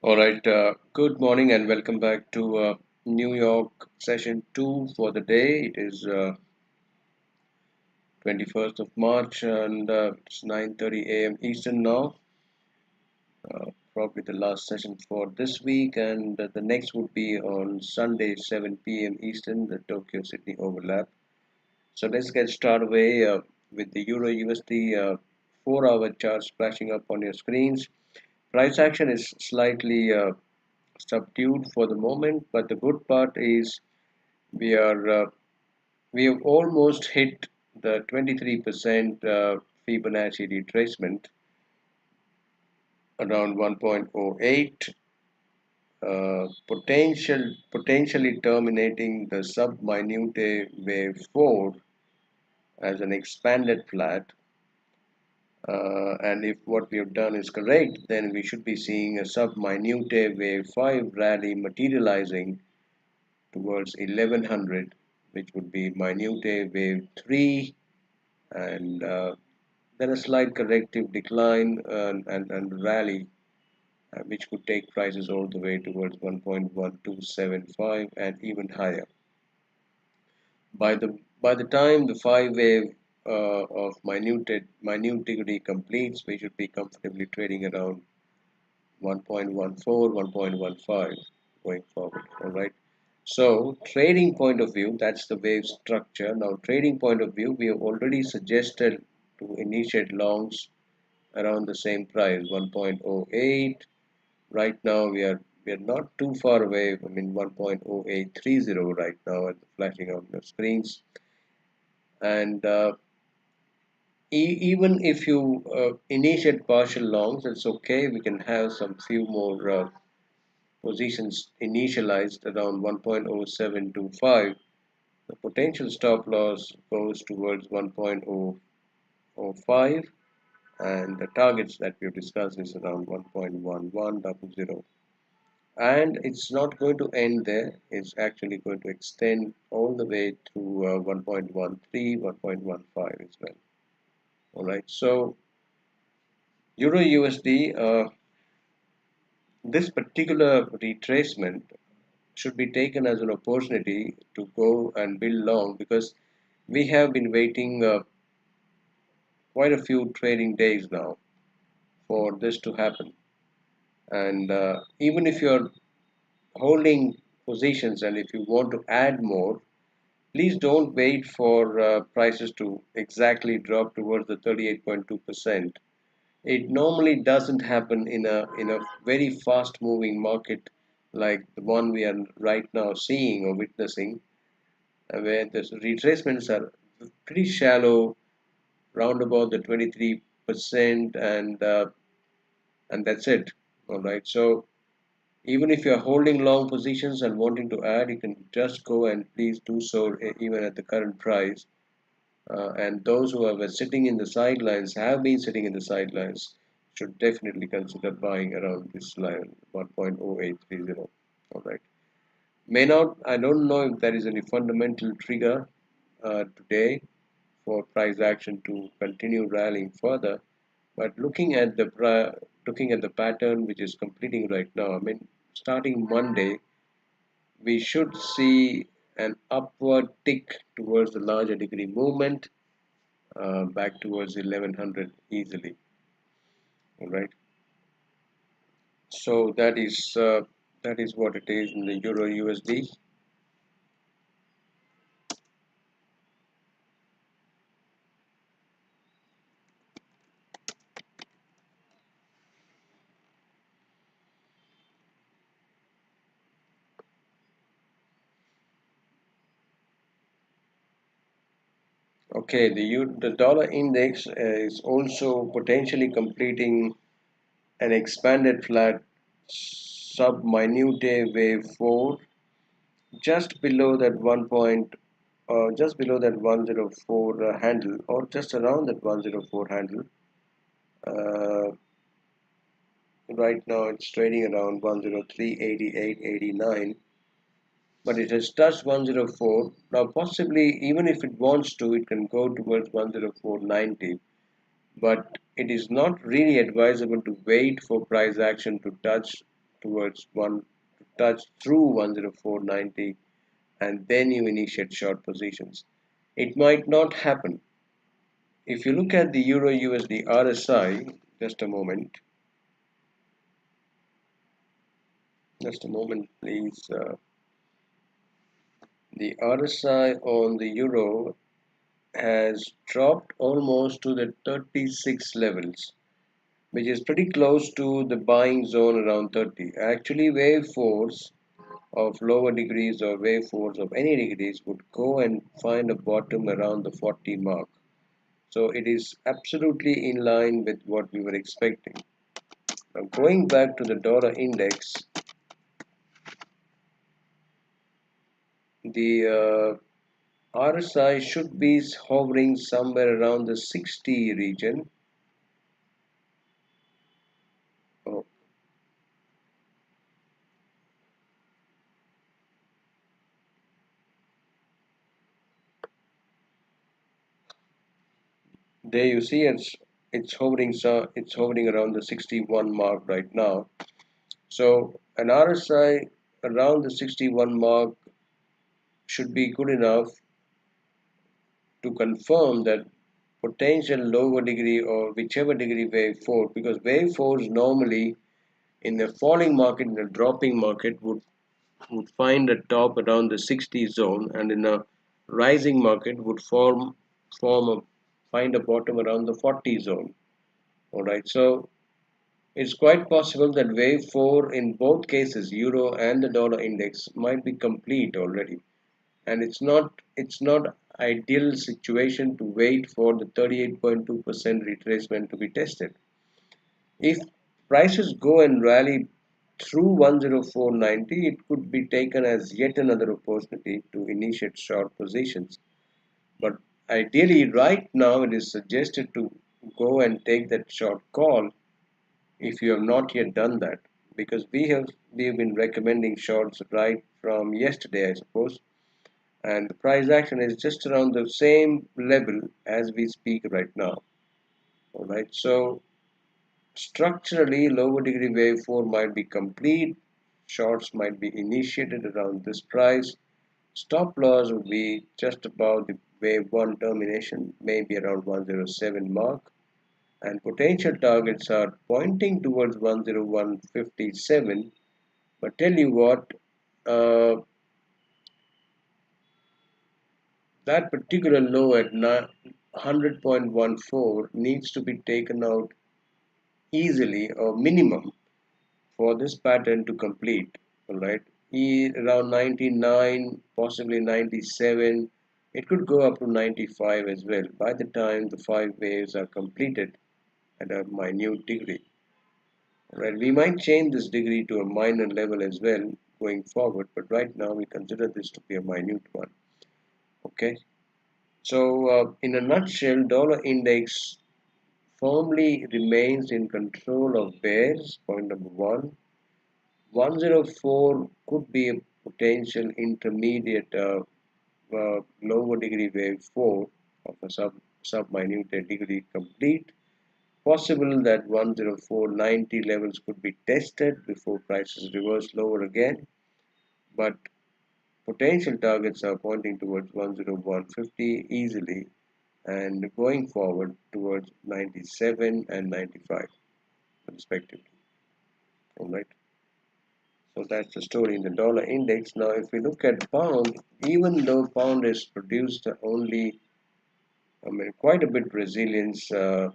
All right, good morning and welcome back to New York session 2 for the day. It is 21st of March and it's 9:30 a.m. Eastern now. Probably the last session for this week, and the next would be on Sunday 7 p.m. Eastern, the Tokyo Sydney overlap. So let's get started away with the Euro USD 4-hour chart splashing up on your screens. Price action is slightly subdued for the moment, but the good part is we are we have almost hit the 23% Fibonacci retracement around 1.08, potentially terminating the sub-minute wave 4 as an expanded flat. And if what we have done is correct, then we should be seeing a sub-minute wave 5 rally materializing towards 1100, which would be minute wave 3, and then a slight corrective decline and rally, which could take prices all the way towards 1.1275 and even higher. By the time the 5 wave of minute degree completes, we should be comfortably trading around 1.14, 1.15 going forward. All right. So trading point of view, that's the wave structure. Now trading point of view, we have already suggested to initiate longs around the same price, 1.08. Right now we are not too far away. I mean 1.0830 right now at the flashing on the screens. And even if you initiate partial longs, it's okay. We can have some few more positions initialized around 1.0725. The potential stop loss goes towards 1.005, and the targets that we've discussed is around 1.1100. And it's not going to end there. It's actually going to extend all the way to 1.13, 1.15 as well. All right. So Euro USD, this particular retracement should be taken as an opportunity to go and build long, because we have been waiting quite a few trading days now for this to happen. And even if you're holding positions and if you want to add more, please don't wait for prices to exactly drop towards the 38.2%. It normally doesn't happen in a very fast moving market like the one we are right now seeing or witnessing, where the retracements are pretty shallow, round about the 23%, and that's it. All right. So even if you are holding long positions and wanting to add, you can just go and please do so even at the current price. And those who are sitting in the sidelines, have been sitting in the sidelines, should definitely consider buying around this line 1.0830. All right. May not, I don't know if there is any fundamental trigger today for price action to continue rallying further, but looking at the pattern which is completing right now, I mean, starting Monday, we should see an upward tick towards the larger degree movement back towards 1100 easily. All right. So that is what it is in the Euro USD. Okay, the dollar index is also potentially completing an expanded flat sub-minute wave 4 just below that just below that 104 handle, or just around that 104 handle. Uh, right now it's trading around 103.8889, but it has touched 104. Now possibly even if it wants to, it can go towards 104.90, but it is not really advisable to wait for price action to touch through 104.90 and then you initiate short positions. It might not happen. If you look at the Euro USD RSI, just a moment please. The RSI on the Euro has dropped almost to the 36 levels, which is pretty close to the buying zone around 30. Actually, wave force of lower degrees or wave force of any degrees would go and find a bottom around the 40 mark. So it is absolutely in line with what we were expecting. Now going back to the dollar index, the RSI should be hovering somewhere around the 60 region. Oh, there you see it's hovering around the 61 mark right now. So an RSI around the 61 mark should be good enough to confirm that potential lower degree or whichever degree wave force, because wave force normally in the falling market, in the dropping market would find a top around the 60 zone, and in a rising market would form a find a bottom around the 40 zone. All right, so it's quite possible that wave 4 in both cases, euro and the dollar index, might be complete already, and it's not ideal situation to wait for the 38.2% retracement to be tested. If prices go and rally through 104.90, it could be taken as yet another opportunity to initiate short positions. But ideally, right now, it is suggested to go and take that short call if you have not yet done that, because we have been recommending shorts right from yesterday, I suppose, and the price action is just around the same level as we speak right now. All right, so structurally, lower degree wave 4 might be complete, shorts might be initiated around this price, stop loss would be just about the wave 1 termination, maybe around 107 mark, and potential targets are pointing towards 101.57. But tell you what, uh, that particular low at 100.14 needs to be taken out easily or minimum for this pattern to complete. All right, around 99, possibly 97. It could go up to 95 as well by the time the 5 waves are completed at a minute degree. All right, we might change this degree to a minor level as well going forward, but right now we consider this to be a minute one. Okay, so in a nutshell, dollar index firmly remains in control of bears. Point number one. 104 could be a potential intermediate lower degree wave 4 of a sub-minute degree complete. Possible that 104.90 levels could be tested before prices reverse lower again, but potential targets are pointing towards 101.50 easily and going forward towards 97 and 95 respectively. All right. So that's the story in the dollar index. Now, if we look at pound, even though pound has produced only, quite a bit resilience, and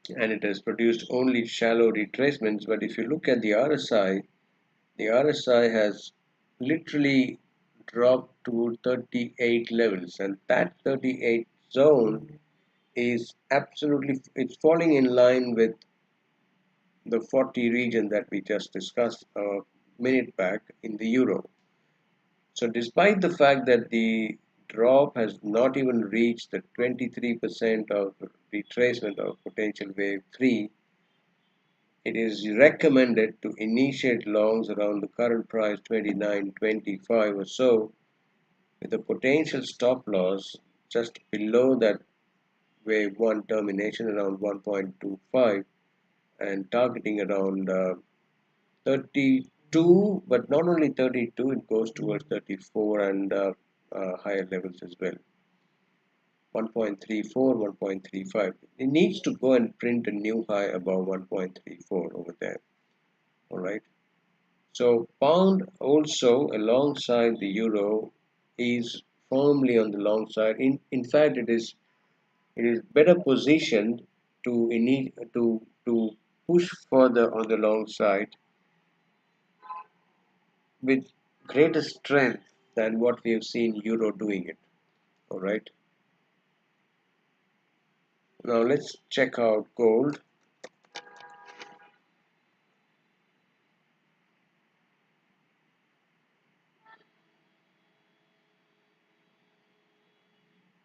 it has produced only shallow retracements. But if you look at the RSI has literally dropped to 38 levels, and that 38 zone is absolutely, it's falling in line with the 40 region that we just discussed a minute back in the euro. So despite the fact that the drop has not even reached the 23% of retracement of potential wave 3, it is recommended to initiate longs around the current price 29.25 or so, with a potential stop loss just below that wave 1 termination around 1.25 and targeting around 32, but not only 32, it goes towards 34 and higher levels as well. 1.34, 1.35. It needs to go and print a new high above 1.34 over there. All right. So pound also alongside the euro is firmly on the long side. In fact, it is better positioned to push further on the long side with greater strength than what we have seen euro doing it. All right. Now let's check out gold.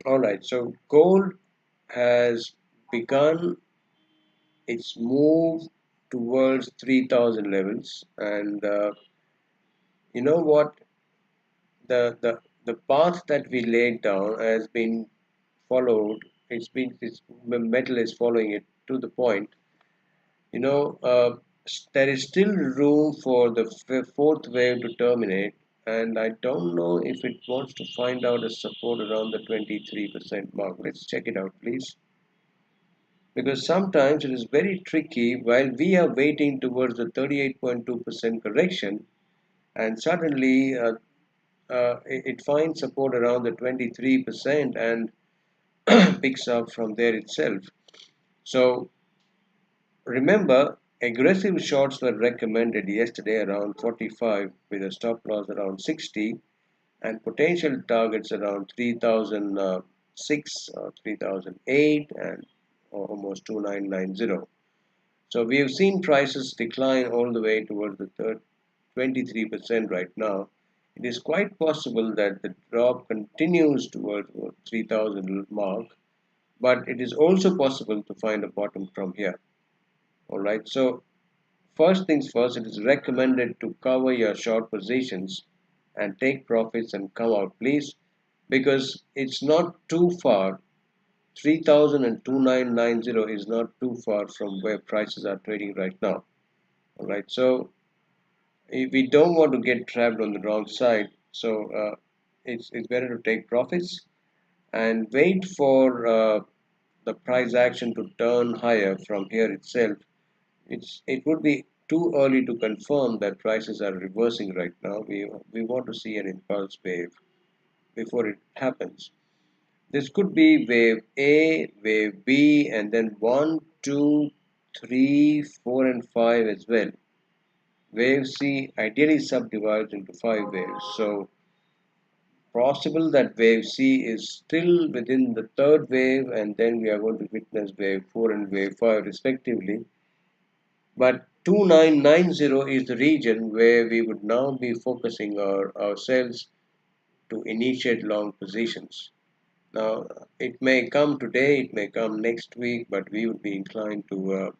All right. So gold has begun its move towards 3000 levels, and you know what, the path that we laid down has been followed. It's the metal is following it to the point. You know, there is still room for the fourth wave to terminate, and I don't know if it wants to find out a support around the 23% mark. Let's check it out, please. Because sometimes it is very tricky while we are waiting towards the 38.2% correction, and suddenly it finds support around the 23% and picks up from there itself. So remember, aggressive shorts were recommended yesterday around 45 with a stop loss around 60 and potential targets around 3006 or 3008 and almost 2990. So we have seen prices decline all the way towards the 23% right now. It is quite possible that the drop continues towards 3000 mark, but it is also possible to find a bottom from here. All right. So first things first, it is recommended to cover your short positions and take profits and come out, please, because it's not too far. 3000 and 2990 is not too far from where prices are trading right now. All right. So if we don't want to get trapped on the wrong side, so it's better to take profits and wait for the price action to turn higher from here itself. It would be too early to confirm that prices are reversing right now. We want to see an impulse wave before it happens. This could be wave A, wave B, and then 1, 2, 3, 4, and 5 as well. Wave C ideally subdivides into 5 waves. So possible that wave C is still within the third wave, and then we are going to witness wave 4 and wave 5 respectively. But 2990 is the region where we would now be focusing ourselves to initiate long positions. Now, it may come today, it may come next week, but we would be inclined to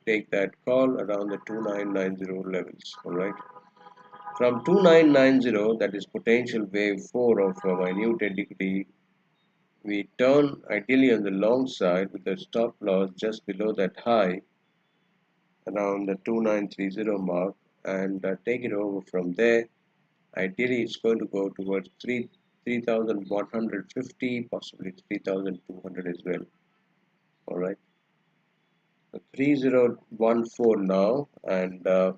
take that call around the 2990 levels. All right. From 2990, that is potential wave 4 of minute equity, we turn ideally on the long side with a stop loss just below that high around the 2930 mark and take it over from there. Ideally, it's going to go towards 3150, possibly 3200 as well. All right. So 3014 now, and uh,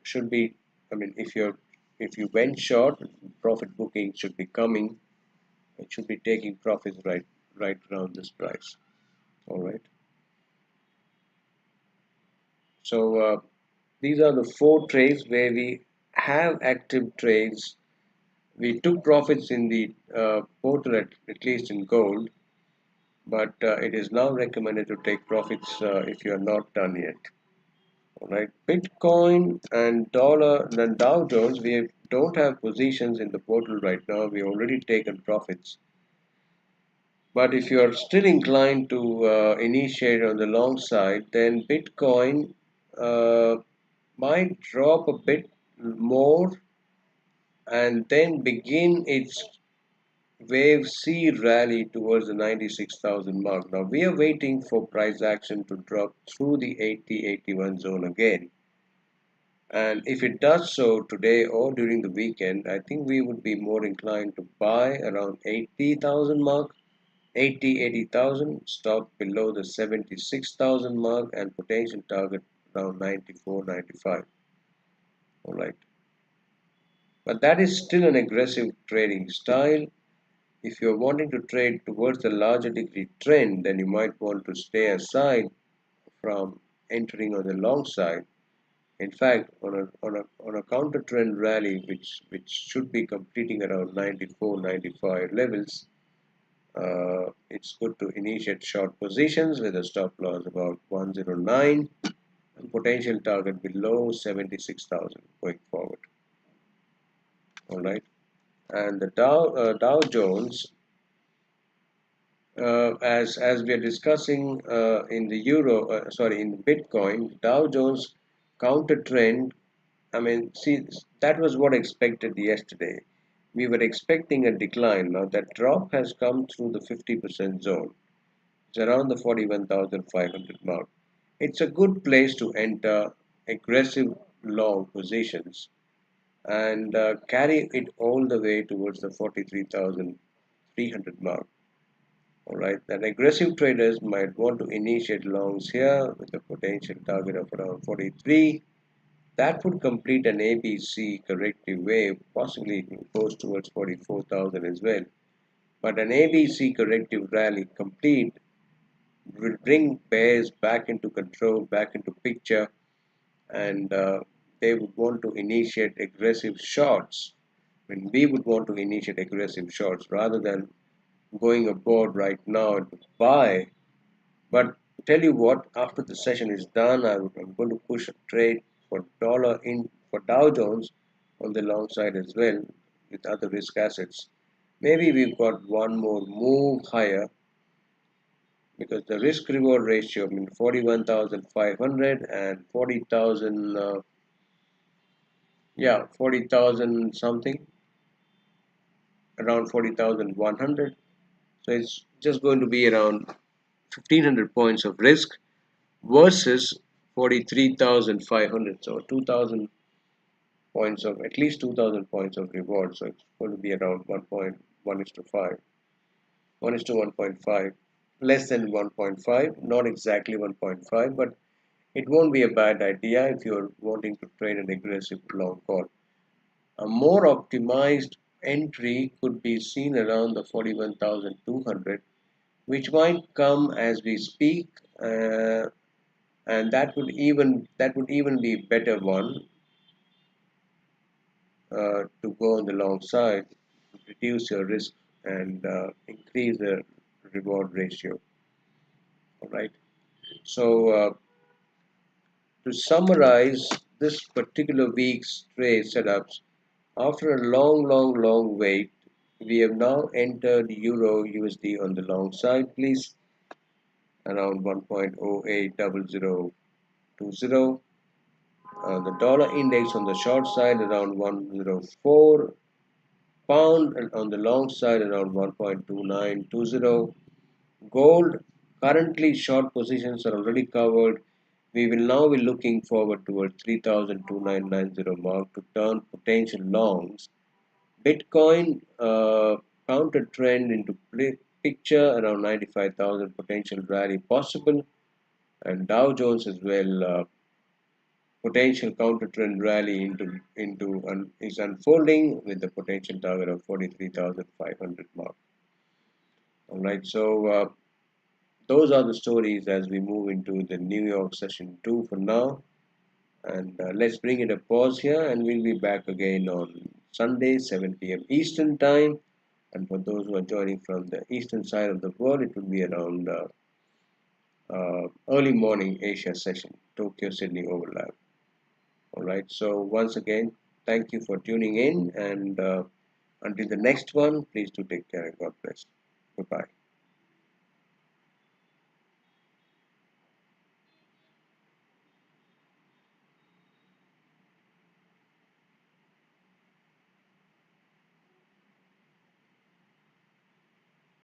should be. I mean, if you went short, profit booking should be coming. It should be taking profits right around this price. All right. So these are the four trades where we have active trades. We took profits in the portal at least in gold, but it is now recommended to take profits if you are not done yet. All right, Bitcoin and dollar and Dow Jones, don't have positions in the portal right now. We already taken profits. But if you are still inclined to initiate on the long side, then Bitcoin uh, might drop a bit more and then begin its wave C rally towards the 96,000 mark. Now we are waiting for price action to drop through the 80-81 zone again. And if it does so today or during the weekend, I think we would be more inclined to buy around 80,000 mark, 80,000, stop below the 76,000 mark, and potential target around 94, 95. All right. But that is still an aggressive trading style. If you're wanting to trade towards the larger degree trend, then you might want to stay aside from entering on the long side. In fact, on a counter trend rally, which should be completing around 94, 95 levels, it's good to initiate short positions with a stop loss about 109 and potential target below 76,000 going forward. All right, and the Dow Jones, as we are discussing in the in Bitcoin, Dow Jones counter trend. I mean, see, that was what expected yesterday. We were expecting a decline. Now that drop has come through the 50% zone. It's around the 41,500 mark. It's a good place to enter aggressive long positions and carry it all the way towards the 43,300 mark. All right, then aggressive traders might want to initiate longs here with a potential target of around 43. That would complete an ABC corrective wave, possibly it goes towards 44,000 as well. But an ABC corrective rally complete will bring bears back into control, back into picture, and they would want to initiate aggressive shorts. When we would want to initiate aggressive shorts rather than going aboard right now to buy. But tell you what, after the session is done, I'm going to push a trade for dollar in for Dow Jones on the long side as well with other risk assets. Maybe we've got one more move higher because the risk reward ratio, I mean 41,500 and 40,000, yeah, 40,000 something, around 40,100. So it's just going to be around 1,500 points of risk versus 43,500. So 2,000 points of at least 2,000 points of reward. So it's going to be around 1.1 is to 5, 1 is to 1.5, less than 1.5, not exactly 1.5, but it won't be a bad idea if you're wanting to trade an aggressive long call. A more optimized entry could be seen around the 41,200, which might come as we speak, and that would even be better one to go on the long side, reduce your risk and increase the reward ratio. All right. So to summarize this particular week's trade setups, after a long wait, we have now entered Euro USD on the long side, please, around 1.080020. The dollar index on the short side around 104. Pound on the long side around 1.2920. Gold, currently short positions are already covered. We will now be looking forward towards 3,2990 mark to turn potential longs. Bitcoin, counter trend into picture around 95,000 potential rally possible, and Dow Jones as well. Potential counter trend rally is unfolding with the potential target of 43,500 mark. All right, so those are the stories as we move into the New York session 2 for now. And let's bring it a pause here, and we'll be back again on Sunday, 7 p.m. Eastern Time. And for those who are joining from the eastern side of the world, it will be around early morning Asia session, Tokyo Sydney overlap. All right, so once again, thank you for tuning in, and until the next one, please do take care and God bless. Goodbye.